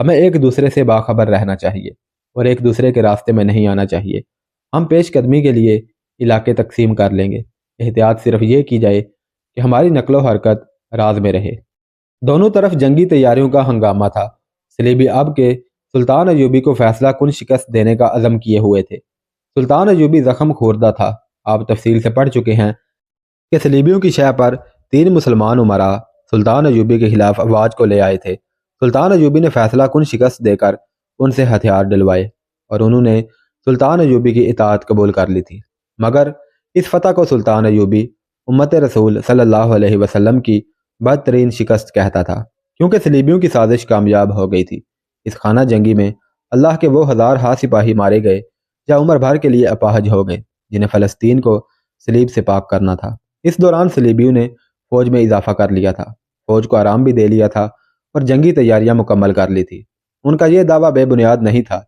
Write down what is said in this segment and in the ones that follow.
ہمیں ایک دوسرے سے باخبر رہنا چاہیے اور ایک دوسرے کے راستے میں نہیں آنا چاہیے۔ ہم پیش قدمی کے لیے علاقے تقسیم کر لیں گے۔ احتیاط صرف یہ کی جائے کہ ہماری نقل و حرکت راز میں رہے۔ دونوں طرف جنگی تیاریوں کا ہنگامہ تھا۔ صلیبی اب کے سلطان ایوبی کو فیصلہ کن شکست دینے کا عزم کیے ہوئے تھے۔ سلطان ایوبی زخم خوردہ تھا۔ آپ تفصیل سے پڑھ چکے ہیں کہ صلیبیوں کی شہ پر 3 مسلمان امراء سلطان ایوبی کے خلاف افواج کو لے آئے تھے۔ سلطان ایوبی نے فیصلہ کن شکست دے کر ان سے ہتھیار ڈلوائے اور انہوں نے سلطان ایوبی کی اطاعت قبول کر لی تھی۔ مگر اس فتح کو سلطان ایوبی امت رسول صلی اللہ علیہ وسلم کی بدترین شکست کہتا تھا، کیونکہ صلیبیوں کی سازش کامیاب ہو گئی تھی۔ اس خانہ جنگی میں اللہ کے وہ 1000 سپاہی مارے گئے یا عمر بھر کے لیے اپاہج ہو گئے، جنہیں فلسطین کو صلیب سے پاک کرنا تھا۔ اس دوران صلیبیوں نے فوج میں اضافہ کر لیا تھا، فوج کو آرام بھی دے لیا تھا اور جنگی تیاریاں مکمل کر لی تھی۔ ان کا یہ دعویٰ بے بنیاد نہیں تھا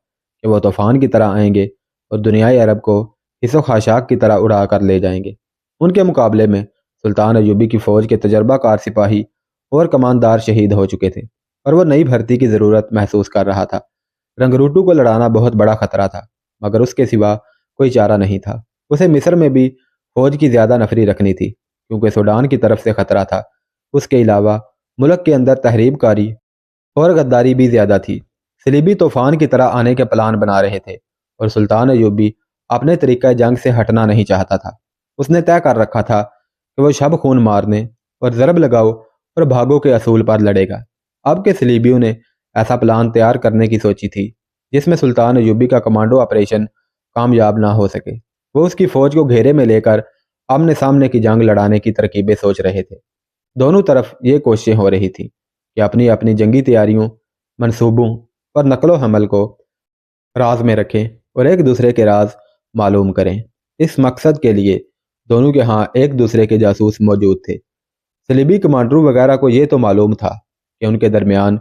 کہ وہ طوفان کی طرح آئیں گے اور دنیائے عرب کو حس و خاشاک کی طرح اڑا کر لے جائیں گے۔ ان کے مقابلے میں سلطان ایوبی کی فوج کے تجربہ کار سپاہی اور کماندار شہید ہو چکے تھے اور وہ نئی بھرتی کی ضرورت محسوس کر رہا تھا۔ رنگروٹو کو لڑانا بہت بڑا خطرہ تھا، مگر اس کے سوا کوئی چارہ نہیں تھا۔ اسے مصر میں بھی فوج کی زیادہ نفری رکھنی تھی، کیونکہ سوڈان کی طرف سے خطرہ تھا۔ اس کے علاوہ ملک کے اندر تحریب کاری اور غداری بھی زیادہ تھی۔ صلیبی طوفان کی طرح آنے کے پلان بنا رہے تھے اور سلطان ایوبی اپنے طریقہ جنگ سے ہٹنا نہیں چاہتا تھا۔ اس نے طے کر رکھا تھا کہ وہ شب خون مارنے اور ضرب لگاؤ اور بھاگو کے اصول پر لڑے گا۔ اب کے صلیبیوں نے ایسا پلان تیار کرنے کی سوچی تھی جس میں سلطان ایوبی کا کمانڈو آپریشن کامیاب نہ ہو سکے۔ وہ اس کی فوج کو گھیرے میں لے کر آمنے سامنے کی جنگ لڑانے کی ترکیبیں سوچ رہے تھے۔ دونوں طرف یہ کوششیں ہو رہی تھی کہ اپنی اپنی جنگی تیاریوں، منصوبوں اور نقل و حمل کو راز میں رکھیں اور ایک دوسرے کے راز معلوم کریں۔ اس مقصد کے لیے دونوں کے ہاں ایک دوسرے کے جاسوس موجود تھے۔ صلیبی کمانڈروں وغیرہ کو یہ تو معلوم تھا کہ ان کے درمیان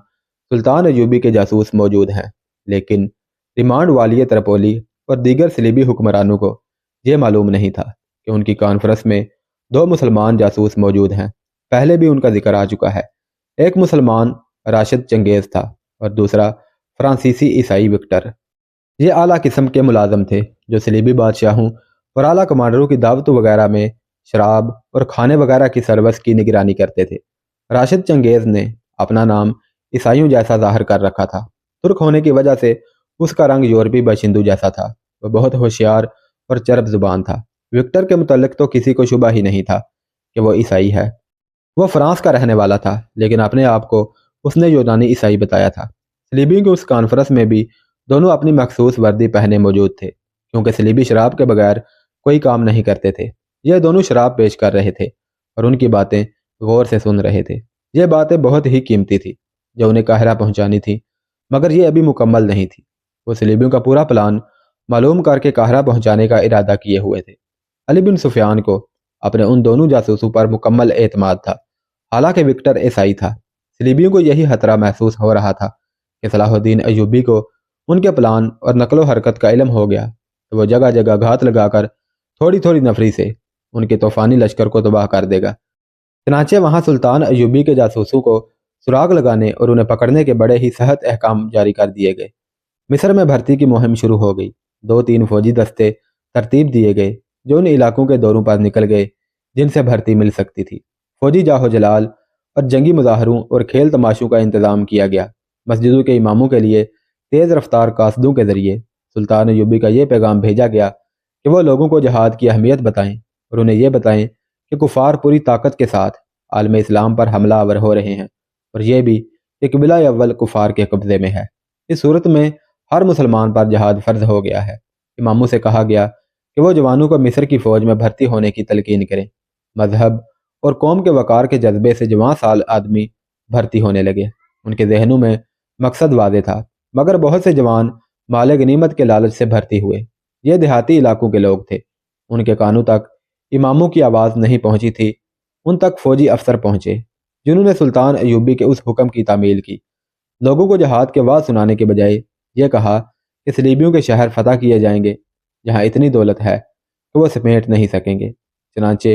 سلطان ایوبی کے جاسوس موجود ہیں، لیکن ریمانڈ والی ترپولی اور دیگر صلیبی حکمرانوں کو یہ معلوم نہیں تھا کہ ان کی کانفرنس میں 2 مسلمان جاسوس موجود ہیں۔ پہلے بھی ان کا ذکر آ چکا ہے۔ ایک مسلمان راشد چنگیز تھا اور دوسرا فرانسیسی عیسائی وکٹر۔ یہ اعلیٰ قسم کے ملازم تھے جو صلیبی بادشاہوں اور اعلیٰ کمانڈروں کی دعوتوں وغیرہ میں شراب اور کھانے وغیرہ کی سروس کی نگرانی کرتے تھے۔ راشد چنگیز نے اپنا نام عیسائیوں جیسا ظاہر کر رکھا تھا۔ ترک ہونے کی وجہ سے اس کا رنگ یورپی باشندوں جیسا تھا۔ وہ بہت ہوشیار اور چرب زبان تھا۔ وکٹر کے متعلق تو کسی کو شبہ ہی نہیں تھا کہ وہ عیسائی ہے۔ وہ فرانس کا رہنے والا تھا، لیکن اپنے آپ کو اس نے یونانی عیسائی بتایا تھا۔ صلیبیوں کی اس کانفرنس میں بھی دونوں اپنی مخصوص وردی پہنے موجود تھے، کیونکہ صلیبی شراب کے بغیر کوئی کام نہیں کرتے تھے۔ یہ دونوں شراب پیش کر رہے تھے اور ان کی باتیں غور سے سن رہے تھے۔ یہ باتیں بہت ہی قیمتی تھی جو انہیں قاہرہ پہنچانی تھی، مگر یہ ابھی مکمل نہیں تھی۔ وہ صلیبیوں کا پورا پلان معلوم کر کے قاہرہ پہنچانے کا ارادہ کیے ہوئے تھے۔ علی بن سفیان کو اپنے ان دونوں جاسوسوں پر مکمل اعتماد تھا، حالانکہ وکٹر عیسائی تھا۔ صلیبیوں کو یہی خطرہ محسوس ہو رہا تھا کہ صلاح الدین ایوبی کو ان کے پلان اور نقل و حرکت کا علم ہو گیا تو وہ جگہ جگہ گھات لگا کر تھوڑی تھوڑی نفری سے ان کے طوفانی لشکر کو تباہ کر دے گا۔ چنانچہ وہاں سلطان ایوبی کے جاسوسوں کو سراغ لگانے اور انہیں پکڑنے کے بڑے ہی سخت احکام جاری کر دیے گئے۔ مصر میں بھرتی کی مہم شروع ہو گئی۔ 2-3 فوجی دستے ترتیب دیے گئے جو ان علاقوں کے دوروں پر نکل گئے جن سے بھرتی مل سکتی تھی۔ فوجی جاہو جلال اور جنگی مظاہروں اور کھیل تماشوں کا انتظام کیا گیا۔ مسجدوں کے اماموں کے لیے تیز رفتار قاصدوں کے ذریعے سلطان ایوبی کا یہ پیغام بھیجا گیا کہ وہ لوگوں کو جہاد کی اہمیت بتائیں اور انہیں یہ بتائیں کہ کفار پوری طاقت کے ساتھ عالم اسلام پر حملہ آور ہو رہے ہیں، اور یہ بھی کہ قبلہ اول کفار کے قبضے میں ہے۔ اس صورت میں ہر مسلمان پر جہاد فرض ہو گیا ہے۔ اماموں سے کہا گیا کہ وہ جوانوں کو مصر کی فوج میں بھرتی ہونے کی تلقین کریں۔ مذہب اور قوم کے وقار کے جذبے سے جوان سال آدمی بھرتی ہونے لگے۔ ان کے ذہنوں میں مقصد واضح تھا، مگر بہت سے جوان مال غنیمت کے لالچ سے بھرتی ہوئے۔ یہ دیہاتی علاقوں کے لوگ تھے، ان کے کانوں تک اماموں کی آواز نہیں پہنچی تھی۔ ان تک فوجی افسر پہنچے جنہوں نے سلطان ایوبی کے اس حکم کی تعمیل کی۔ لوگوں کو جہاد کے واعظ سنانے کے بجائے یہ کہا کہ صلیبیوں کے شہر فتح کیے جائیں گے جہاں اتنی دولت ہے کہ وہ سمیٹ نہیں سکیں گے۔ چنانچہ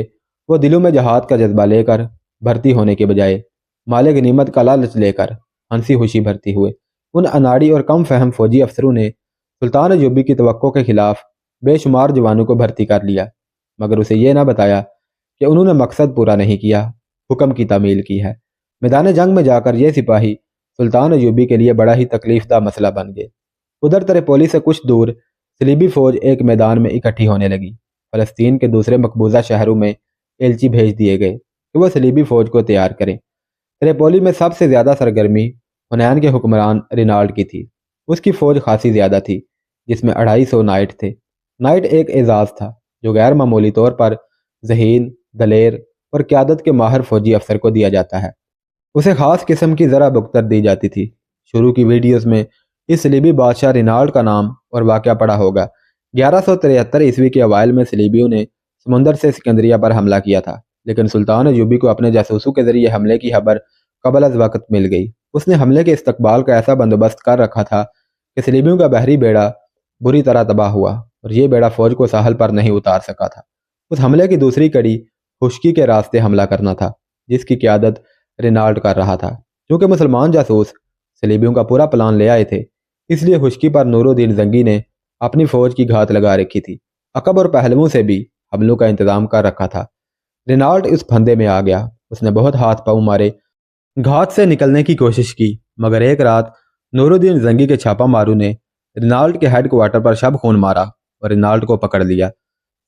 وہ دلوں میں جہاد کا جذبہ لے کر بھرتی ہونے کے بجائے مال غنیمت کا لالچ لے کر ہنسی خوشی بھرتی ہوئے۔ ان اناڑی اور کم فہم فوجی افسروں نے سلطان ایوبی کی توقع کے خلاف بے شمار جوانوں کو بھرتی کر لیا، مگر اسے یہ نہ بتایا کہ انہوں نے مقصد پورا نہیں کیا، حکم کی تعمیل کی ہے۔ میدان جنگ میں جا کر یہ سپاہی سلطان ایوبی کے لیے بڑا ہی تکلیف دہ مسئلہ بن گئے۔ ادھر تریپولی سے کچھ دور صلیبی فوج ایک میدان میں اکٹھی ہونے لگی۔ فلسطین کے دوسرے مقبوضہ شہروں میں ایلچی بھیج دیے گئے کہ وہ صلیبی فوج کو تیار کریں۔ تریپولی میں سب سے زیادہ سرگرمی حنین کے حکمران رینالڈ کی تھی۔ اس کی فوج خاصی زیادہ تھی، جس میں 250 نائٹ تھے۔ نائٹ ایک اعزاز تھا جو غیر معمولی طور پر ذہین، دلیر اور قیادت کے ماہر فوجی افسر کو دیا جاتا ہے۔ اسے خاص قسم کی ذرا بکتر دی جاتی تھی۔ شروع کی ویڈیوز میں اس صلیبی بادشاہ رینالڈ کا نام اور واقعہ پڑا ہوگا۔ 1173 کے اوائل میں صلیبیوں نے سمندر سے سکندریہ پر حملہ کیا تھا، لیکن سلطان ایوبی کو اپنے جاسوسوں کے ذریعے حملے کی خبر قبل از وقت مل گئی۔ اس نے حملے کے استقبال کا ایسا بندوبست کر رکھا تھا کہ صلیبیوں کا بحری بیڑا بری طرح تباہ ہوا اور یہ بیڑا فوج کو ساحل پر نہیں اتار سکا تھا۔ اس حملے کی دوسری کڑی خشکی کے راستے حملہ کرنا تھا، جس کی قیادت رینالڈ کر رہا تھا۔ چونکہ مسلمان جاسوس صلیبیوں کا پورا پلان لے آئے تھے، اس لیے خشکی پر نور الدین زنگی نے اپنی فوج کی گھات لگا رکھی تھی۔ عقب اور پہلوؤں سے بھی حملوں کا انتظام کر رکھا تھا۔ رینالڈ اس پھندے میں آ گیا۔ اس نے بہت ہاتھ پاؤں مارے، گھات سے نکلنے کی کوشش کی، مگر ایک رات نور الدین زنگی کے چھاپا ماروں نے رینالڈ کے ہیڈ کوارٹر پر شب خون مارا اور رینالڈ کو پکڑ لیا۔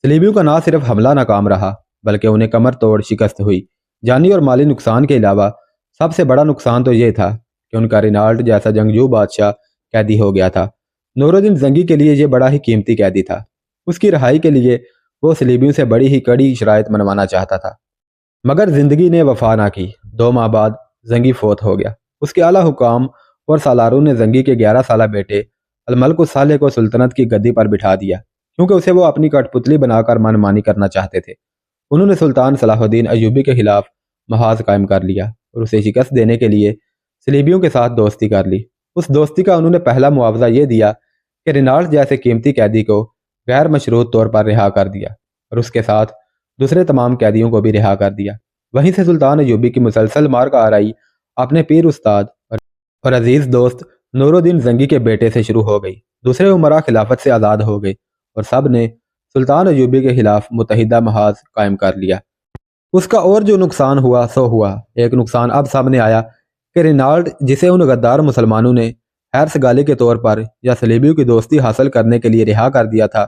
صلیبیوں کا نہ صرف حملہ ناکام رہا، بلکہ انہیں کمر توڑ شکست ہوئی۔ جانی اور مالی نقصان کے علاوہ سب سے بڑا نقصان تو یہ تھا کہ ان کا رینالڈ جیسا جنگجو بادشاہ قیدی ہو گیا تھا۔ نور الدین زنگی کے لیے یہ بڑا ہی قیمتی قیدی تھا۔ اس کی رہائی کے لیے وہ صلیبیوں سے بڑی ہی کڑی شرائط منوانا چاہتا تھا، مگر زندگی نے وفا نہ کی۔ 2 ماہ بعد زنگی فوت ہو گیا۔ اس کے اعلیٰ حکام اور سالاروں نے زنگی کے 11 سالہ بیٹے الملک الصالح کو سلطنت کی گدی پر بٹھا دیا، کیونکہ اسے وہ اپنی کٹ پتلی بنا کر من مانی کرنا چاہتے تھے۔ انہوں نے سلطان صلاح الدین ایوبی کے خلاف محاذ قائم کر لیا اور اسے شکست دینے کے لیے صلیبیوں کے ساتھ دوستی کر لی۔ اس دوستی کا انہوں نے پہلا معاوضہ یہ دیا کہ رینالڈ جیسے قیمتی قیدی کو غیر مشروط طور پر رہا کر دیا اور اس کے ساتھ دوسرے تمام قیدیوں کو بھی رہا کر دیا۔ وہیں سے سلطان ایوبی کی مسلسل مار کا آرائی اپنے پیر استاد اور عزیز دوست نور الدین زنگی کے بیٹے سے شروع ہو گئی۔ دوسرے عمرہ خلافت سے آزاد ہو گئے اور سب نے سلطان ایوبی کے خلاف متحدہ محاذ قائم کر لیا۔ اس کا اور جو نقصان ہوا سو ہوا۔ ایک نقصان اب سامنے آیا کہ رینالڈ، جسے ان غدار مسلمانوں نے حیرس گالی کے طور پر یا صلیبیوں کی دوستی حاصل کرنے کے لیے رہا کر دیا تھا،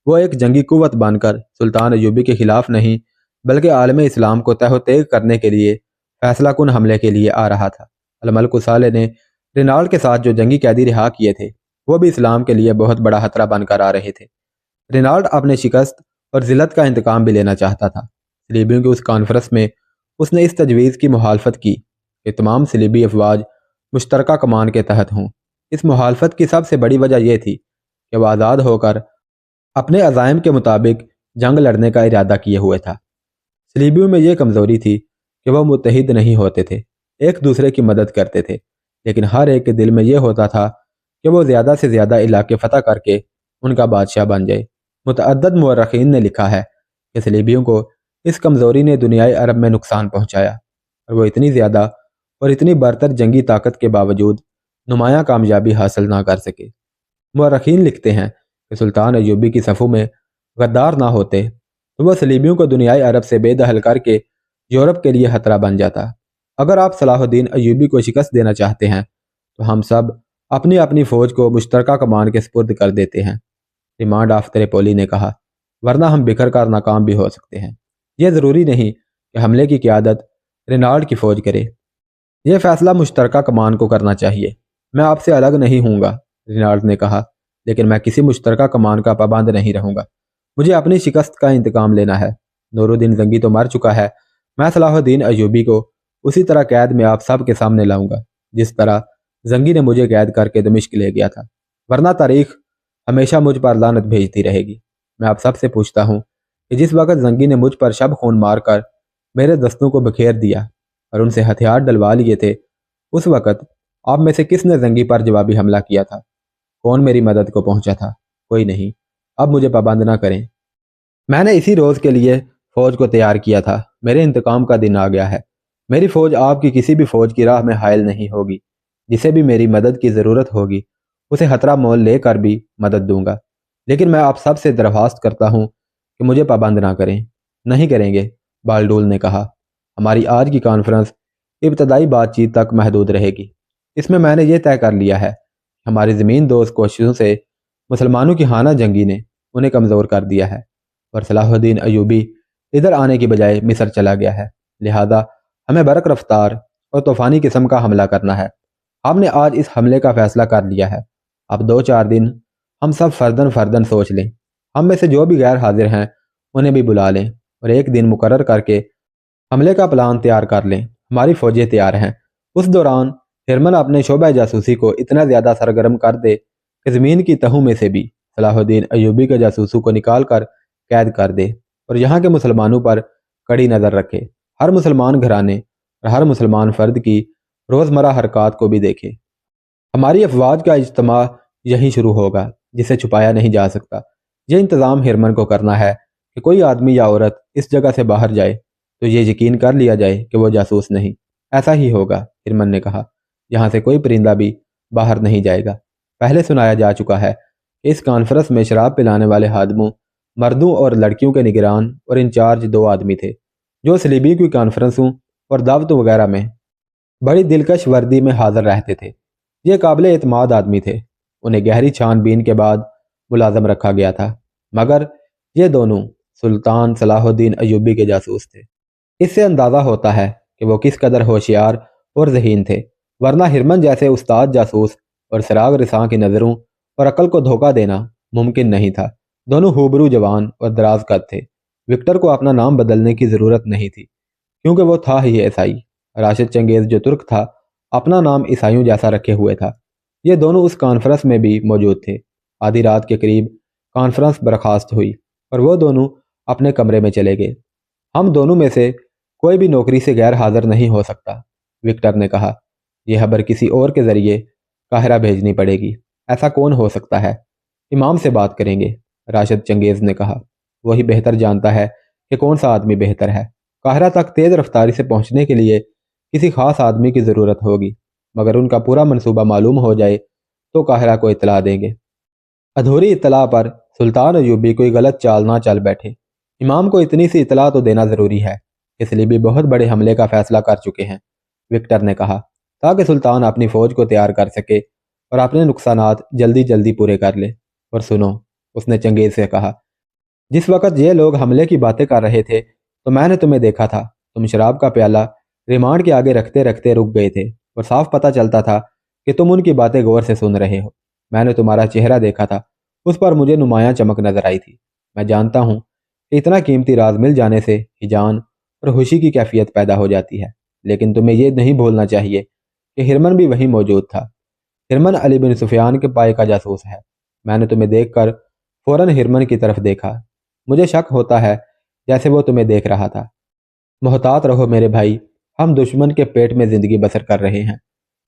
وہ ایک جنگی قوت بن کر سلطان ایوبی کے خلاف نہیں بلکہ عالم اسلام کو تہ و تیغ کرنے کے لیے فیصلہ کن حملے کے لیے آ رہا تھا۔ الملک الصالح نے رینالڈ کے ساتھ جو جنگی قیدی رہا کیے تھے وہ بھی اسلام کے لیے بہت بڑا خطرہ بن کر آ رہے تھے۔ رینالڈ اپنے شکست اور ذلت کا انتقام بھی لینا چاہتا تھا۔ صلیبیوں کی اس کانفرنس میں اس نے اس تجویز کی مخالفت کی کہ تمام صلیبی افواج مشترکہ کمان کے تحت ہوں۔ اس مخالفت کی سب سے بڑی وجہ یہ تھی کہ وہ آزاد ہو کر اپنے عزائم کے مطابق جنگ لڑنے کا ارادہ کیے ہوئے تھا۔ صلیبیوں میں یہ کمزوری تھی کہ وہ متحد نہیں ہوتے تھے، ایک دوسرے کی مدد کرتے تھے، لیکن ہر ایک کے دل میں یہ ہوتا تھا کہ وہ زیادہ سے زیادہ علاقے فتح کر کے ان کا بادشاہ بن جائے۔ متعدد مورخین نے لکھا ہے کہ صلیبیوں کو اس کمزوری نے دنیائے عرب میں نقصان پہنچایا اور وہ اتنی زیادہ اور اتنی برتر جنگی طاقت کے باوجود نمایاں کامیابی حاصل نہ کر سکے۔ مورخین لکھتے ہیں کہ سلطان ایوبی کی صفوں میں غدار نہ ہوتے تو وہ صلیبیوں کو دنیائے عرب سے بے دخل کر کے یورپ کے لیے خطرہ بن جاتا۔ اگر آپ صلاح الدین ایوبی کو شکست دینا چاہتے ہیں تو ہم سب اپنی اپنی فوج کو مشترکہ کمان کے سپرد کر دیتے ہیں، ریمانڈ آف تریپولی نے کہا، ورنہ ہم بکھر کر ناکام بھی ہو سکتے ہیں۔ یہ ضروری نہیں کہ حملے کی قیادت رینالڈ کی فوج کرے، یہ فیصلہ مشترکہ کمان کو کرنا چاہیے۔ میں آپ سے الگ نہیں ہوں گا، رینالڈ نے کہا، لیکن میں کسی مشترکہ کمان کا پابند نہیں رہوں گا۔ مجھے اپنی شکست کا انتقام لینا ہے۔ نور الدین زنگی تو مر چکا ہے، میں صلاح الدین ایوبی کو اسی طرح قید میں آپ سب کے سامنے لاؤں گا جس طرح زنگی نے مجھے قید کر کے دمشق لے گیا تھا، ورنہ تاریخ ہمیشہ مجھ پر لعنت بھیجتی رہے گی۔ میں آپ سب سے پوچھتا ہوں کہ جس وقت زنگی نے مجھ پر شب خون مار کر میرے دستوں کو بکھیر دیا اور ان سے ہتھیار ڈلوا لیے تھے، اس وقت آپ میں سے کس نے زنگی پر جوابی حملہ کیا تھا؟ کون میری مدد کو پہنچا تھا؟ کوئی نہیں۔ اب مجھے پابند نہ کریں، میں نے اسی روز کے لیے فوج کو تیار کیا تھا۔ میرے انتقام کا دن آ گیا ہے۔ میری فوج آپ کی کسی بھی فوج کی راہ میں حائل نہیں ہوگی۔ جسے بھی میری مدد کی ضرورت ہوگی اسے خطرہ مول لے کر بھی مدد دوں گا، لیکن میں آپ سب سے درخواست کرتا ہوں کہ مجھے پابند نہ کریں۔ نہیں کریں گے، بالڈول نے کہا۔ ہماری آج کی کانفرنس ابتدائی بات چیت تک محدود رہے گی۔ اس میں نے یہ طے کر لیا ہے کہ ہماری زمین دوز کوششوں سے مسلمانوں کی خانہ جنگی نے انہیں کمزور کر دیا ہے اور صلاح الدین ایوبی ادھر آنے کی بجائے مصر چلا گیا ہے، لہذا ہمیں برق رفتار اور طوفانی قسم کا حملہ کرنا ہے۔ ہم نے آج اس حملے کا فیصلہ کر لیا ہے۔ اب 2-4 دن ہم سب فردن فردن سوچ لیں، ہم میں سے جو بھی غیر حاضر ہیں انہیں بھی بلا لیں اور ایک دن مقرر کر کے حملے کا پلان تیار کر لیں۔ ہماری فوجیں تیار ہیں۔ اس دوران ہرمن اپنے شعبہ جاسوسی کو اتنا زیادہ سرگرم کر دے کہ زمین کی تہوں میں سے بھی صلاح الدین ایوبی کے جاسوسوں کو نکال کر قید کر دے اور یہاں کے مسلمانوں پر کڑی نظر رکھے، ہر مسلمان گھرانے اور ہر مسلمان فرد کی روزمرہ حرکات کو بھی دیکھے۔ ہماری افواج کا اجتماع یہیں شروع ہوگا، جسے چھپایا نہیں جا سکتا۔ یہ انتظام ہرمن کو کرنا ہے کہ کوئی آدمی یا عورت اس جگہ سے باہر جائے تو یہ یقین کر لیا جائے کہ وہ جاسوس نہیں۔ ایسا ہی ہوگا، ہرمن نے کہا۔ یہاں سے کوئی پرندہ بھی باہر نہیں جائے گا۔ پہلے سنایا جا چکا ہے کہ اس کانفرنس میں شراب پلانے والے خادموں، مردوں اور لڑکیوں کے نگران اور انچارج 2 آدمی تھے، جو صلیبی کی کانفرنسوں اور دعوتوں وغیرہ میں بڑی دلکش وردی میں حاضر رہتے تھے۔ یہ قابل اعتماد آدمی تھے، انہیں گہری چھان بین کے بعد ملازم رکھا گیا تھا، مگر یہ دونوں سلطان صلاح الدین ایوبی کے جاسوس تھے۔ اس سے اندازہ ہوتا ہے کہ وہ کس قدر ہوشیار اور ذہین تھے، ورنہ ہرمن جیسے استاد جاسوس اور سراغ رساں کی نظروں اور عقل کو دھوکہ دینا ممکن نہیں تھا۔ دونوں ہوبرو جوان اور دراز قد تھے۔ وکٹر کو اپنا نام بدلنے کی ضرورت نہیں تھی، کیونکہ وہ تھا ہی عیسائی۔ راشد چنگیز جو ترک تھا، اپنا نام عیسائیوں جیسا رکھے ہوئے تھا۔ یہ دونوں اس کانفرنس میں بھی موجود تھے۔ آدھی رات کے قریب کانفرنس برخاست ہوئی اور وہ دونوں اپنے کمرے میں چلے گئے۔ ہم دونوں میں سے کوئی بھی نوکری سے غیر حاضر نہیں ہو سکتا، وکٹر نے کہا۔ یہ خبر کسی اور کے ذریعے قاہرہ بھیجنی پڑے گی۔ ایسا کون ہو سکتا ہے؟ امام سے بات کریں گے، راشد چنگیز نے کہا۔ وہی بہتر جانتا ہے کہ کون سا آدمی بہتر ہے۔ قاہرہ تک تیز رفتاری سے پہنچنے کے لیے کسی خاص آدمی کی ضرورت ہوگی، مگر ان کا پورا منصوبہ معلوم ہو جائے تو قاہرہ کو اطلاع دیں گے۔ ادھوری اطلاع پر سلطان ایوبی کوئی غلط چال نہ چل بیٹھے۔ امام کو اتنی سی اطلاع تو دینا ضروری ہے کہ صلیبی بہت بڑے حملے کا فیصلہ کر چکے ہیں، وکٹر نے کہا، تاکہ سلطان اپنی فوج کو تیار کر سکے اور اپنے نقصانات جلدی جلدی پورے کر لے۔ اور سنو، اس نے چنگیز سے کہا، جس وقت یہ لوگ حملے کی باتیں کر رہے تھے تو میں نے تمہیں دیکھا تھا۔ تم شراب کا پیالہ ریمانڈ کے آگے رکھتے رکھتے رک گئے تھے اور صاف پتہ چلتا تھا کہ تم ان کی باتیں غور سے سن رہے ہو۔ میں نے تمہارا چہرہ دیکھا تھا، اس پر مجھے نمایاں چمک نظر آئی تھی۔ میں جانتا ہوں کہ اتنا قیمتی راز مل جانے سے ہیجان اور خوشی کی کیفیت پیدا ہو جاتی ہے، لیکن تمہیں یہ نہیں بھولنا چاہیے کہ ہرمن بھی وہیں موجود تھا۔ ہرمن علی بن سفیان کے پائے کا جاسوس ہے۔ میں نے تمہیں دیکھ کر فوراً ہرمن کی طرف دیکھا۔ مجھے شک ہوتا ہے جیسے وہ تمہیں دیکھ رہا تھا۔ محتاط رہو میرے بھائی، ہم دشمن کے پیٹ میں زندگی بسر کر رہے ہیں۔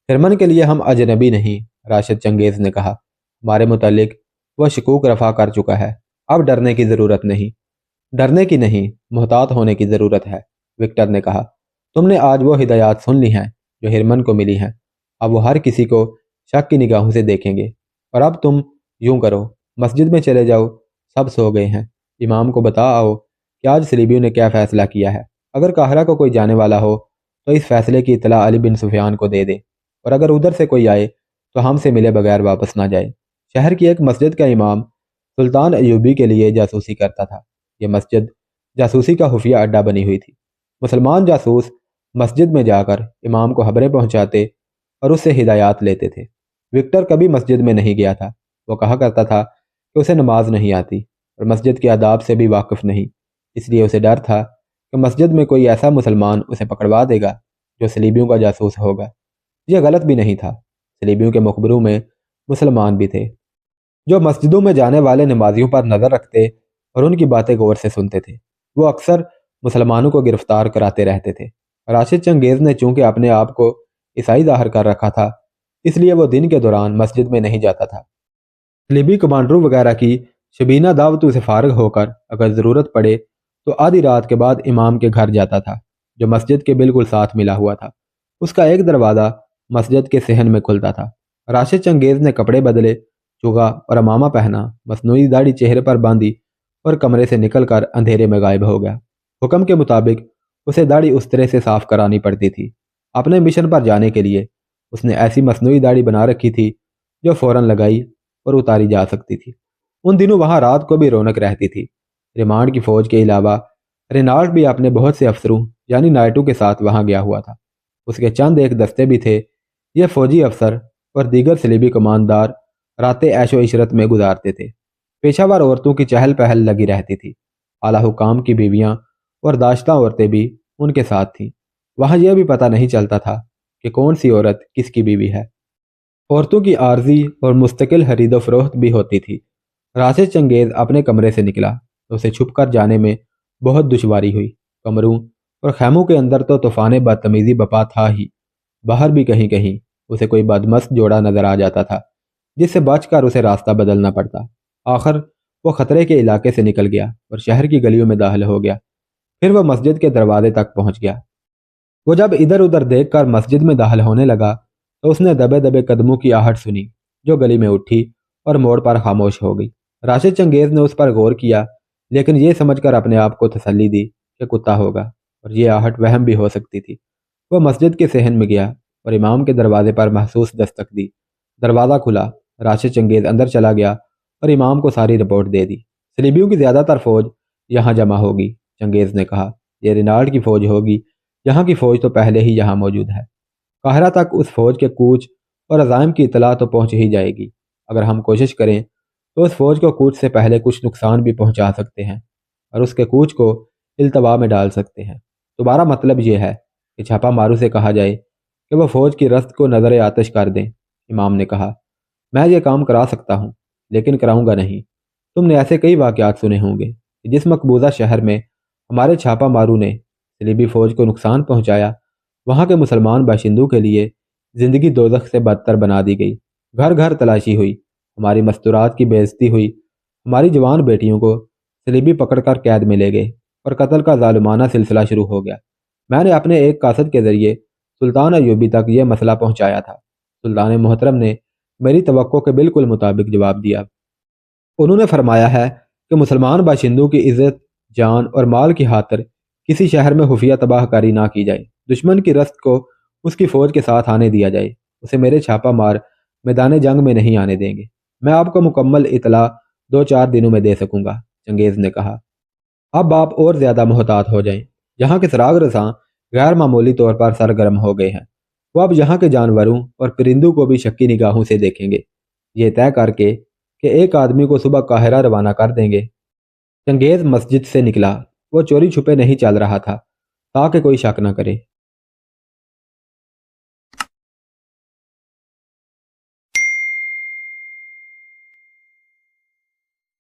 ہرمن کے لیے ہم اجنبی نہیں، راشد چنگیز نے کہا۔ ہمارے متعلق وہ شکوک رفع کر چکا ہے، اب ڈرنے کی ضرورت نہیں۔ ڈرنے کی نہیں، محتاط ہونے کی ضرورت ہے، وکٹر نے کہا۔ تم نے آج وہ ہدایات سن لی ہیں جو ہرمن کو ملی ہیں، اب وہ ہر کسی کو شک کی نگاہوں سے دیکھیں گے۔ اور اب تم یوں کرو، مسجد میں چلے جاؤ، سب سو گئے ہیں۔ امام کو بتا آؤ کہ آج صلیبیوں نے کیا فیصلہ کیا ہے۔ اگر قاہرہ کو کوئی جانے والا ہو تو اس فیصلے کی اطلاع علی بن سفیان کو دے دے، اور اگر ادھر سے کوئی آئے تو ہم سے ملے بغیر واپس نہ جائے۔ شہر کی ایک مسجد کا امام سلطان ایوبی کے لیے جاسوسی کرتا تھا۔ یہ مسجد جاسوسی کا خفیہ اڈہ بنی ہوئی تھی۔ مسلمان جاسوس مسجد میں جا کر امام کو خبریں پہنچاتے اور اس سے ہدایات لیتے تھے۔ وکٹر کبھی مسجد میں نہیں گیا تھا۔ وہ کہا کرتا تھا کہ اسے نماز نہیں آتی اور مسجد کے آداب سے بھی واقف نہیں، اس لیے اسے ڈر تھا کہ مسجد میں کوئی ایسا مسلمان اسے پکڑوا دے گا جو صلیبیوں کا جاسوس ہوگا۔ یہ غلط بھی نہیں تھا، صلیبیوں کے مخبروں میں مسلمان بھی تھے جو مسجدوں میں جانے والے نمازیوں پر نظر رکھتے اور ان کی باتیں غور سے سنتے تھے۔ وہ اکثر مسلمانوں کو گرفتار کراتے رہتے تھے۔ راشد چنگیز نے چونکہ اپنے آپ کو عیسائی ظاہر کر رکھا تھا، اس لیے وہ دن کے دوران مسجد میں نہیں جاتا تھا۔ صلیبی کمانڈروں وغیرہ کی شبینہ دعوتوں سے فارغ ہو کر اگر ضرورت پڑے تو آدھی رات کے بعد امام کے گھر جاتا تھا، جو مسجد کے بالکل ساتھ ملا ہوا تھا۔ اس کا ایک دروازہ مسجد کے صحن میں کھلتا تھا۔ راشد چنگیز نے کپڑے بدلے، چگا اور امامہ پہنا، مصنوعی داڑھی چہرے پر باندھی اور کمرے سے نکل کر اندھیرے میں غائب ہو گیا۔ حکم کے مطابق اسے داڑھی اس طرح سے صاف کرانی پڑتی تھی۔ اپنے مشن پر جانے کے لیے اس نے ایسی مصنوعی داڑھی بنا رکھی تھی جو فوراً لگائی اور اتاری جا سکتی تھی۔ ان دنوں وہاں رات کو بھی رونق رہتی تھی۔ ریمانڈ کی فوج کے علاوہ رینالڈ بھی اپنے بہت سے افسروں یعنی نائٹوں کے ساتھ وہاں گیا ہوا تھا۔ اس کے چند ایک دستے بھی تھے۔ یہ فوجی افسر اور دیگر صلیبی کماندار راتیں عیش و عشرت میں گزارتے تھے۔ پیشہ ور عورتوں کی چہل پہل لگی رہتی تھی۔ اعلیٰ حکام کی بیویاں اور داشتہ عورتیں بھی ان کے ساتھ تھیں۔ وہاں یہ بھی پتہ نہیں چلتا تھا کہ کون سی عورت کس کی بیوی ہے۔ عورتوں کی عارضی اور مستقل خرید و فروخت بھی ہوتی تھی۔ راشد چنگیز اپنے کمرے سے نکلا تو اسے چھپ کر جانے میں بہت دشواری ہوئی۔ کمروں اور خیموں کے اندر تو طوفان بدتمیزی بپا تھا ہی، باہر بھی کہیں کہیں اسے کوئی بدمست جوڑا نظر آ جاتا تھا جس سے بچ کر اسے راستہ بدلنا پڑتا۔ آخر وہ خطرے کے علاقے سے نکل گیا اور شہر کی گلیوں میں داخل ہو گیا۔ پھر وہ مسجد کے دروازے تک پہنچ گیا۔ وہ جب ادھر ادھر دیکھ کر مسجد میں داخل ہونے لگا تو اس نے دبے دبے قدموں کی آہٹ سنی جو گلی میں اٹھی اور موڑ پر خاموش ہو گئی۔ راشد چنگیز نے اس پر غور کیا، لیکن یہ سمجھ کر اپنے آپ کو تسلی دی کہ کتا ہوگا اور یہ آہٹ وہم بھی ہو سکتی تھی۔ وہ مسجد کے صحن میں گیا اور امام کے دروازے پر محسوس دستک دی۔ دروازہ کھلا، راشد چنگیز اندر چلا گیا اور امام کو ساری رپورٹ دے دی۔ صلیبیوں کی زیادہ تر فوج یہاں جمع ہوگی، چنگیز نے کہا۔ یہ رینالڈ کی فوج ہوگی، یہاں کی فوج تو پہلے ہی یہاں موجود ہے۔ قاہرہ تک اس فوج کے کوچ اور عزائم کی اطلاع تو پہنچ ہی جائے گی۔ اگر ہم کوشش کریں تو اس فوج کو کوچ سے پہلے کچھ نقصان بھی پہنچا سکتے ہیں اور اس کے کوچ کو التوا میں ڈال سکتے ہیں۔ دوبارہ مطلب یہ ہے کہ چھاپا مارو سے کہا جائے کہ وہ فوج کی رست کو نظر آتش کر دیں، امام نے کہا۔ میں یہ کام کرا سکتا ہوں، لیکن کراؤں گا نہیں۔ تم نے ایسے کئی واقعات سنے ہوں گے کہ جس مقبوضہ شہر میں ہمارے چھاپا مارو نے صلیبی فوج کو نقصان پہنچایا، وہاں کے مسلمان باشندوں کے لیے زندگی دوزخ سے بدتر بنا دی گئی۔ گھر گھر تلاشی ہوئی، ہماری مستورات کی بے عزتی ہوئی، ہماری جوان بیٹیوں کو صلیبی پکڑ کر قید میں لے گئے اور قتل کا ظالمانہ سلسلہ شروع ہو گیا۔ میں نے اپنے ایک قاصد کے ذریعے سلطان ایوبی تک یہ مسئلہ پہنچایا تھا۔ سلطان محترم نے میری توقع کے بالکل مطابق جواب دیا۔ انہوں نے فرمایا ہے کہ مسلمان باشندوں کی عزت، جان اور مال کی خاطر کسی شہر میں خفیہ تباہ کاری نہ کی جائے۔ دشمن کی رست کو اس کی فوج کے ساتھ آنے دیا جائے۔ اسے میرے چھاپا مار میدان جنگ میں نہیں آنے دیں گے۔ میں آپ کو مکمل اطلاع 2-4 دنوں میں دے سکوں گا، چنگیز نے کہا۔ اب آپ اور زیادہ محتاط ہو جائیں۔ یہاں کے چراغ رساں غیر معمولی طور پر سرگرم ہو گئے ہیں۔ وہ اب یہاں کے جانوروں اور پرندوں کو بھی شکی نگاہوں سے دیکھیں گے، یہ طے کر کے کہ ایک آدمی کو صبح قاہرہ روانہ کر دیں گے۔ چنگیز مسجد سے نکلا۔ وہ چوری چھپے نہیں چل رہا تھا تاکہ کوئی شک نہ کرے۔